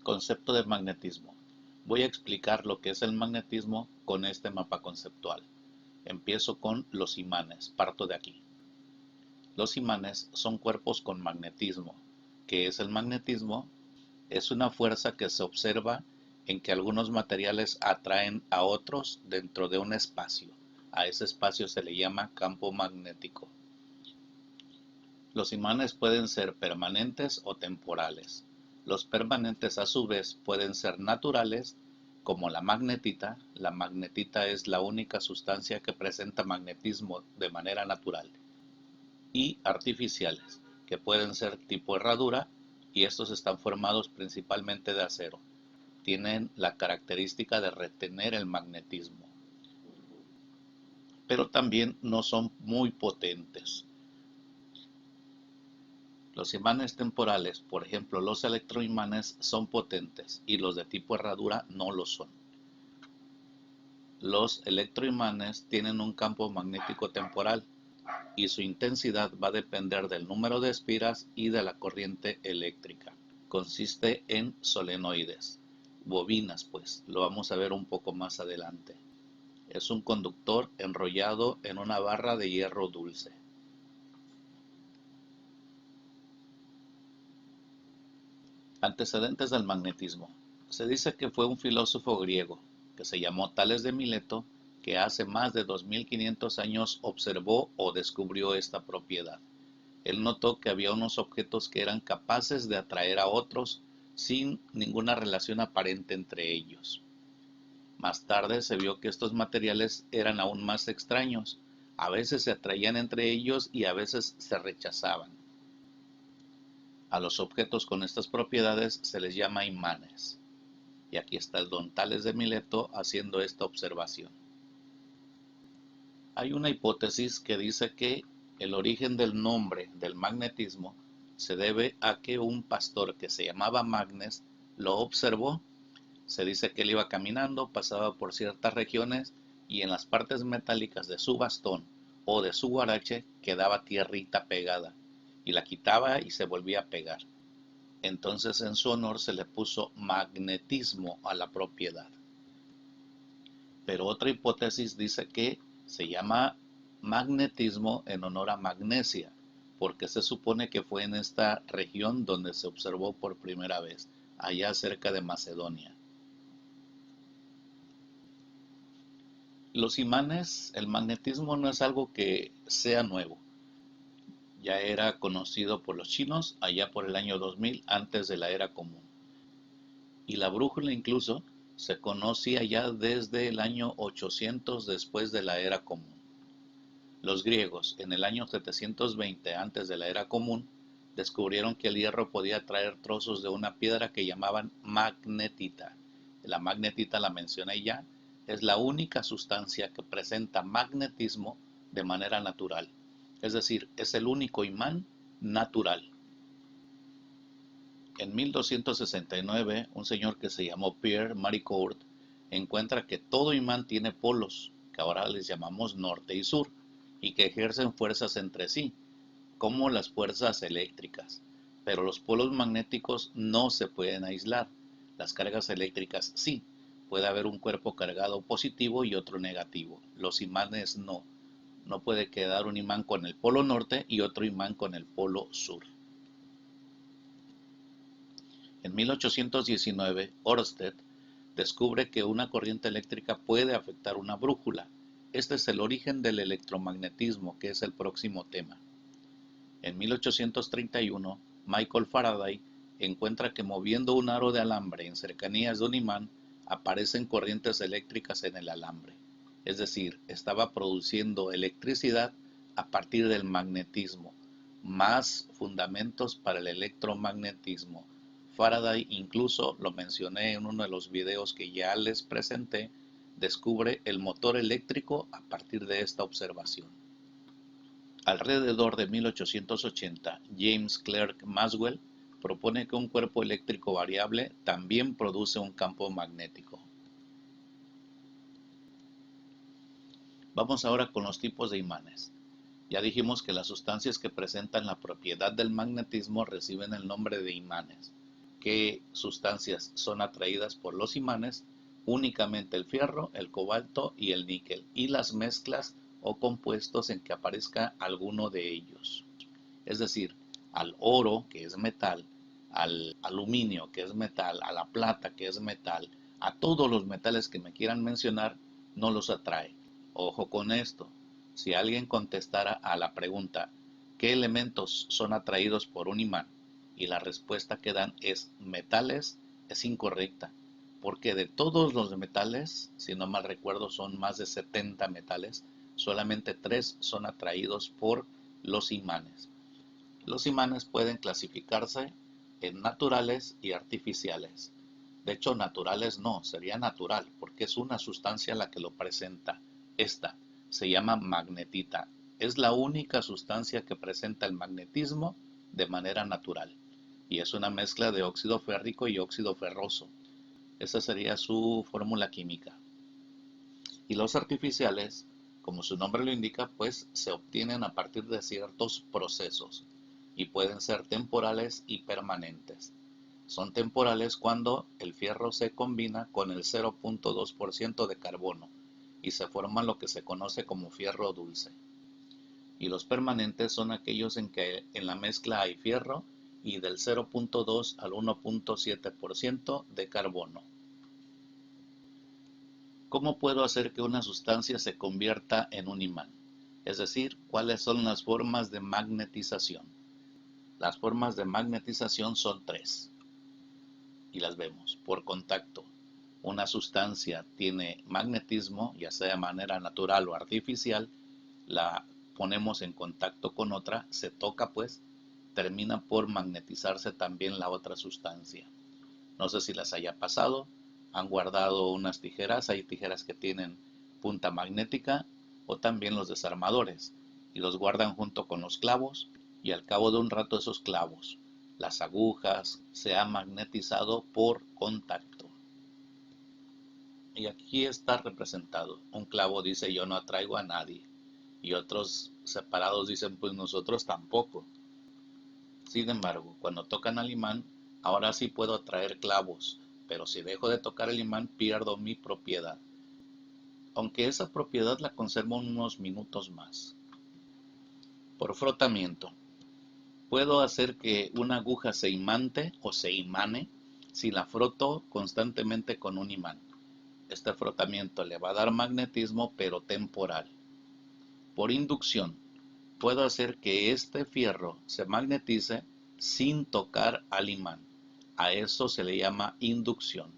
Concepto de magnetismo. Voy a explicar lo que es el magnetismo con este mapa conceptual. Empiezo con los imanes, parto de aquí. Los imanes son cuerpos con magnetismo. ¿Qué es el magnetismo? Es una fuerza que se observa en que algunos materiales atraen a otros dentro de un espacio. A ese espacio se le llama campo magnético. Los imanes pueden ser permanentes o temporales. Los permanentes a su vez pueden ser naturales, como la magnetita. La magnetita es la única sustancia que presenta magnetismo de manera natural. Y artificiales, que pueden ser tipo herradura, y estos están formados principalmente de acero. Tienen la característica de retener el magnetismo, pero también no son muy potentes. Los imanes temporales, por ejemplo los electroimanes, son potentes y los de tipo herradura no lo son. Los electroimanes tienen un campo magnético temporal y su intensidad va a depender del número de espiras y de la corriente eléctrica. Consiste en solenoides, bobinas pues, lo vamos a ver un poco más adelante. Es un conductor enrollado en una barra de hierro dulce. Antecedentes del magnetismo. Se dice que fue un filósofo griego, que se llamó Tales de Mileto, que hace más de 2500 años observó o descubrió esta propiedad. Él notó que había unos objetos que eran capaces de atraer a otros sin ninguna relación aparente entre ellos. Más tarde se vio que estos materiales eran aún más extraños. A veces se atraían entre ellos y a veces se rechazaban. A los objetos con estas propiedades se les llama imanes. Y aquí está el don Tales de Mileto haciendo esta observación. Hay una hipótesis que dice que el origen del nombre del magnetismo se debe a que un pastor que se llamaba Magnes lo observó. Se dice que él iba caminando, pasaba por ciertas regiones y en las partes metálicas de su bastón o de su guarache quedaba tierrita pegada y la quitaba y se volvía a pegar. Entonces en su honor se le puso magnetismo a la propiedad. Pero otra hipótesis dice que se llama magnetismo en honor a Magnesia, porque se supone que fue en esta región donde se observó por primera vez, allá cerca de Macedonia. Los imanes, el magnetismo no es algo que sea nuevo. Ya era conocido por los chinos allá por el año 2000 antes de la era común. Y la brújula incluso se conocía ya desde el año 800 después de la era común. Los griegos, en el año 720 antes de la era común, descubrieron que el hierro podía traer trozos de una piedra que llamaban magnetita. La magnetita la mencioné ya, es la única sustancia que presenta magnetismo de manera natural. Es decir, es el único imán natural. En 1269, un señor que se llamó Pierre Maricourt encuentra que todo imán tiene polos, que ahora les llamamos norte y sur, y que ejercen fuerzas entre sí, como las fuerzas eléctricas. Pero los polos magnéticos no se pueden aislar. Las cargas eléctricas sí. Puede haber un cuerpo cargado positivo y otro negativo. Los imanes no. No puede quedar un imán con el polo norte y otro imán con el polo sur. En 1819, Ørsted descubre que una corriente eléctrica puede afectar una brújula. Este es el origen del electromagnetismo, que es el próximo tema. En 1831, Michael Faraday encuentra que moviendo un aro de alambre en cercanías de un imán, aparecen corrientes eléctricas en el alambre. Es decir, estaba produciendo electricidad a partir del magnetismo. Más fundamentos para el electromagnetismo. Faraday, incluso lo mencioné en uno de los videos que ya les presenté, descubre el motor eléctrico a partir de esta observación. Alrededor de 1880, James Clerk Maxwell propone que un cuerpo eléctrico variable también produce un campo magnético. Vamos ahora con los tipos de imanes. Ya dijimos que las sustancias que presentan la propiedad del magnetismo reciben el nombre de imanes. qué sustancias son atraídas por los imanes: únicamente el fierro, el cobalto y el níquel, y las mezclas o compuestos en que aparezca alguno de ellos. Es decir, al oro, que es metal, al aluminio, que es metal, a la plata, que es metal, a todos los metales que me quieran mencionar, no los atrae. Ojo con esto. Si alguien contestara a la pregunta, ¿qué elementos son atraídos por un imán? Y la respuesta que dan es metales, es incorrecta. Porque de todos los metales, si no mal recuerdo, son más de 70 metales, solamente 3 son atraídos por los imanes. Los imanes pueden clasificarse en naturales y artificiales. De hecho, naturales no, sería natural, porque es una sustancia la que lo presenta. Esta se llama magnetita. Es la única sustancia que presenta el magnetismo de manera natural. Y es una mezcla de óxido férrico y óxido ferroso. Esa sería su fórmula química. Y los artificiales, como su nombre lo indica, pues se obtienen a partir de ciertos procesos y pueden ser temporales y permanentes. Son temporales cuando el fierro se combina con el 0.2% de carbono y se forma lo que se conoce como fierro dulce. Y los permanentes son aquellos en que en la mezcla hay fierro y del 0.2 al 1.7% de carbono. ¿Cómo puedo hacer que una sustancia se convierta en un imán? Es decir, ¿cuáles son las formas de magnetización? Las formas de magnetización son 3 y las vemos. Por contacto. Una sustancia tiene magnetismo, ya sea de manera natural o artificial, la ponemos en contacto con otra, se toca pues, termina por magnetizarse también la otra sustancia. No sé si las haya pasado, han guardado unas tijeras, hay tijeras que tienen punta magnética, o también los desarmadores, y los guardan junto con los clavos, y al cabo de un rato esos clavos, las agujas, se han magnetizado por contacto. Y aquí está representado. Un clavo dice yo no atraigo a nadie, y otros separados dicen pues nosotros tampoco. Sin embargo, cuando tocan al imán, ahora sí puedo atraer clavos, pero si dejo de tocar el imán pierdo mi propiedad, aunque esa propiedad la conservo unos minutos más. Por frotamiento, puedo hacer que una aguja se imante o se imane si la froto constantemente con un imán. Este frotamiento le va a dar magnetismo, pero temporal. Por inducción, puedo hacer que este fierro se magnetice sin tocar al imán. A eso se le llama inducción.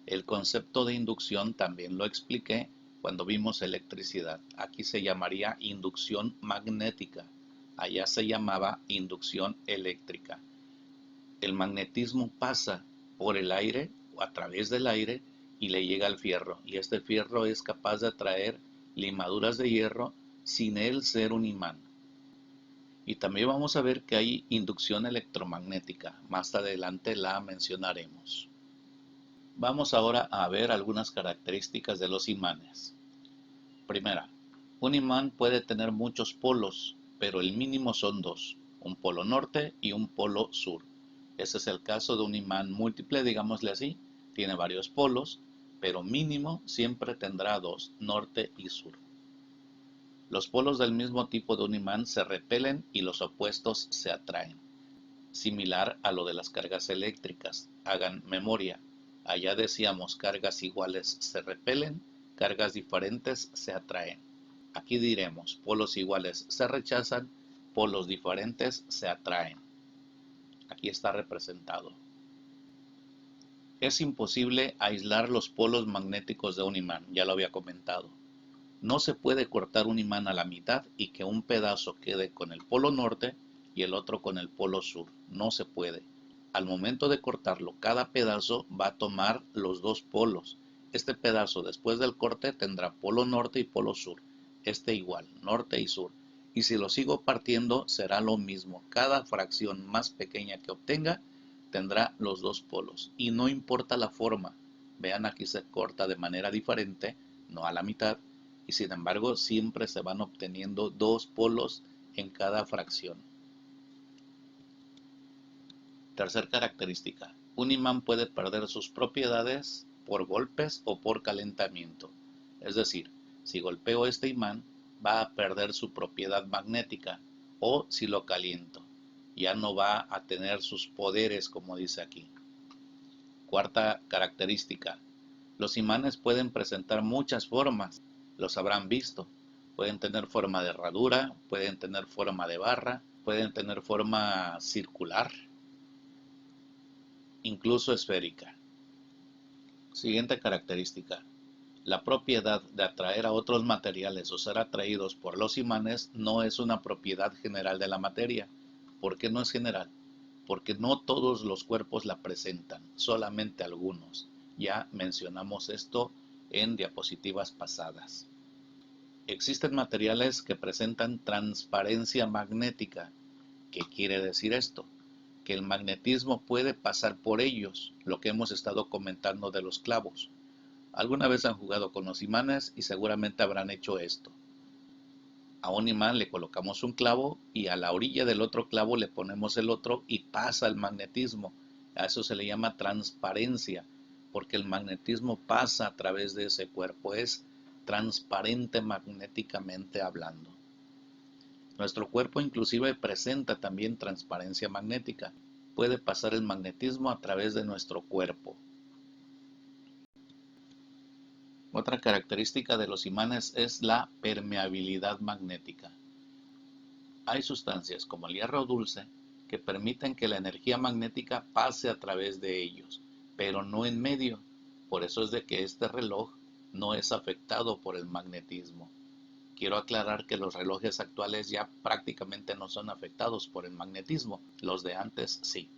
El concepto de inducción también lo expliqué cuando vimos electricidad. Aquí se llamaría inducción magnética. Allá se llamaba inducción eléctrica. El magnetismo pasa por el aire o a través del aire y le llega al fierro. Y este fierro es capaz de atraer limaduras de hierro sin él ser un imán. Y también vamos a ver que hay inducción electromagnética. Más adelante la mencionaremos. Vamos ahora a ver algunas características de los imanes. Primera, un imán puede tener muchos polos, pero el mínimo son 2, un polo norte y un polo sur. Ese es el caso de un imán múltiple, digámosle así. Tiene varios polos, pero mínimo siempre tendrá 2, norte y sur. Los polos del mismo tipo de un imán se repelen y los opuestos se atraen. Similar a lo de las cargas eléctricas. Hagan memoria. Allá decíamos cargas iguales se repelen, cargas diferentes se atraen. Aquí diremos polos iguales se rechazan, polos diferentes se atraen. Aquí está representado. Es imposible aislar los polos magnéticos de un imán, ya lo había comentado. No se puede cortar un imán a la mitad y que un pedazo quede con el polo norte y el otro con el polo sur. No se puede. Al momento de cortarlo, cada pedazo va a tomar los dos polos. Este pedazo después del corte tendrá polo norte y polo sur. Este igual, norte y sur. Y si lo sigo partiendo será lo mismo. Cada fracción más pequeña que obtenga tendrá los dos polos. Y no importa la forma. Vean, aquí se corta de manera diferente, no a la mitad, y sin embargo siempre se van obteniendo dos polos en cada fracción. Tercer característica, Un imán puede perder sus propiedades por golpes o por calentamiento. Es decir, si golpeo este imán, va a perder su propiedad magnética, o si lo caliento, ya no va a tener sus poderes como dice aquí. Cuarta característica. Los imanes pueden presentar muchas formas, los habrán visto. Pueden tener forma de herradura, pueden tener forma de barra, pueden tener forma circular, incluso esférica. Siguiente característica. La propiedad de atraer a otros materiales o ser atraídos por los imanes no es una propiedad general de la materia. ¿Por qué no es general? Porque no todos los cuerpos la presentan, solamente algunos. Ya mencionamos esto en diapositivas pasadas. Existen materiales que presentan transparencia magnética. ¿Qué quiere decir esto? Que el magnetismo puede pasar por ellos, lo que hemos estado comentando de los clavos. Alguna vez han jugado con los imanes y seguramente habrán hecho esto. A un imán le colocamos un clavo y a la orilla del otro clavo le ponemos el otro y pasa el magnetismo. A eso se le llama transparencia, porque el magnetismo pasa a través de ese cuerpo, es transparente magnéticamente hablando. Nuestro cuerpo inclusive presenta también transparencia magnética. Puede pasar el magnetismo a través de nuestro cuerpo. Otra característica de los imanes es la permeabilidad magnética. Hay sustancias como el hierro dulce que permiten que la energía magnética pase a través de ellos, pero no en medio. Por eso es de que este reloj no es afectado por el magnetismo. Quiero aclarar que los relojes actuales ya prácticamente no son afectados por el magnetismo, los de antes sí.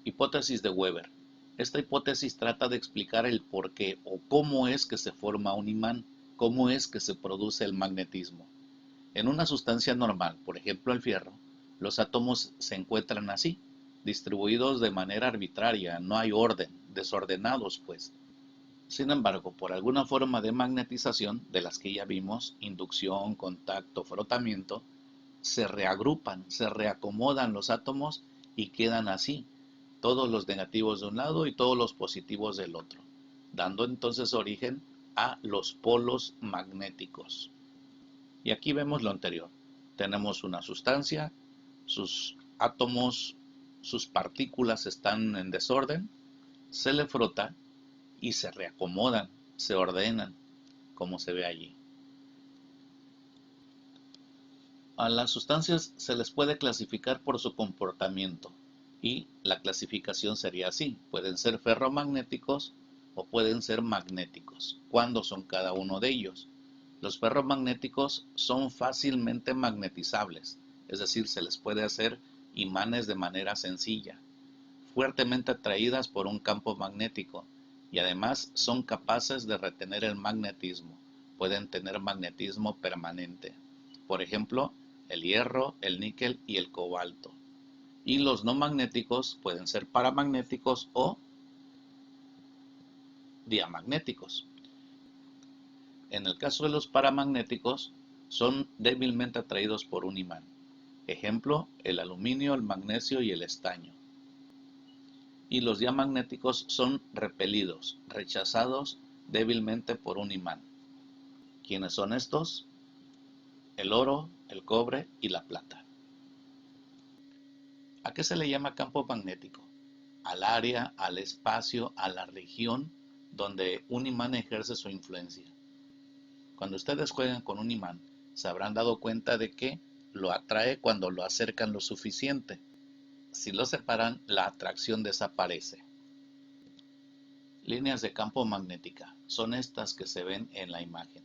Hipótesis de Weber. Esta hipótesis trata de explicar el por qué o cómo es que se forma un imán, cómo es que se produce el magnetismo. En una sustancia normal, por ejemplo el fierro, los átomos se encuentran así, distribuidos de manera arbitraria, no hay orden, desordenados pues. Sin embargo, por alguna forma de magnetización, de las que ya vimos, inducción, contacto, frotamiento, se reagrupan, se reacomodan los átomos y quedan así, todos los negativos de un lado y todos los positivos del otro, dando entonces origen a los polos magnéticos. Y aquí vemos lo anterior. Tenemos una sustancia, sus átomos, sus partículas están en desorden, se le frota y se reacomodan, se ordenan, como se ve allí. A las sustancias se les puede clasificar por su comportamiento y la clasificación sería así. Pueden ser ferromagnéticos o pueden ser magnéticos. ¿Cuándo son cada uno de ellos? Los ferromagnéticos son fácilmente magnetizables, es decir, se les puede hacer imanes de manera sencilla, fuertemente atraídas por un campo magnético y además son capaces de retener el magnetismo. Pueden tener magnetismo permanente. Por ejemplo, el hierro, el níquel y el cobalto. Y los no magnéticos pueden ser paramagnéticos o diamagnéticos. En el caso de los paramagnéticos, son débilmente atraídos por un imán. Ejemplo, el aluminio, el magnesio y el estaño. Y los diamagnéticos son repelidos, rechazados débilmente por un imán. ¿Quiénes son estos? El oro, el cobre y la plata. ¿A qué se le llama campo magnético? Al área, al espacio, a la región donde un imán ejerce su influencia. Cuando ustedes juegan con un imán, se habrán dado cuenta de que lo atrae cuando lo acercan lo suficiente. Si lo separan, la atracción desaparece. Líneas de campo magnética. Son estas que se ven en la imagen.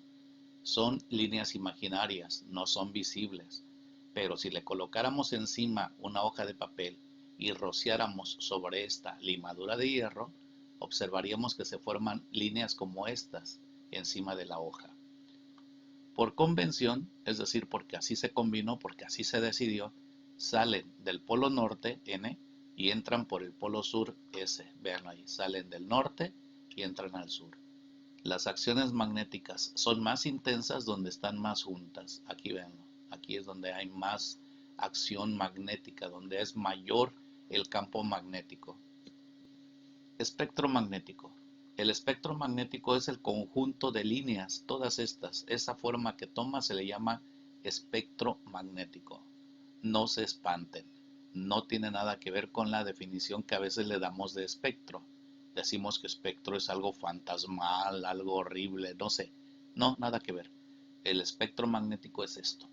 Son líneas imaginarias, no son visibles. Pero si le colocáramos encima una hoja de papel y rociáramos sobre esta limadura de hierro, observaríamos que se forman líneas como estas encima de la hoja. Por convención, es decir, porque así se combinó, porque así se decidió, salen del polo norte, N, y entran por el polo sur, S. Vean ahí, salen del norte y entran al sur. Las acciones magnéticas son más intensas donde están más juntas. Aquí ven, aquí es donde hay más acción magnética, donde es mayor el campo magnético. Espectro magnético. El espectro magnético es el conjunto de líneas, todas estas. Esa forma que toma se le llama espectro magnético. No se espanten. No tiene nada que ver con la definición que a veces le damos de espectro. Decimos que espectro es algo fantasmal, algo horrible, no sé. No, nada que ver. El espectro magnético es esto.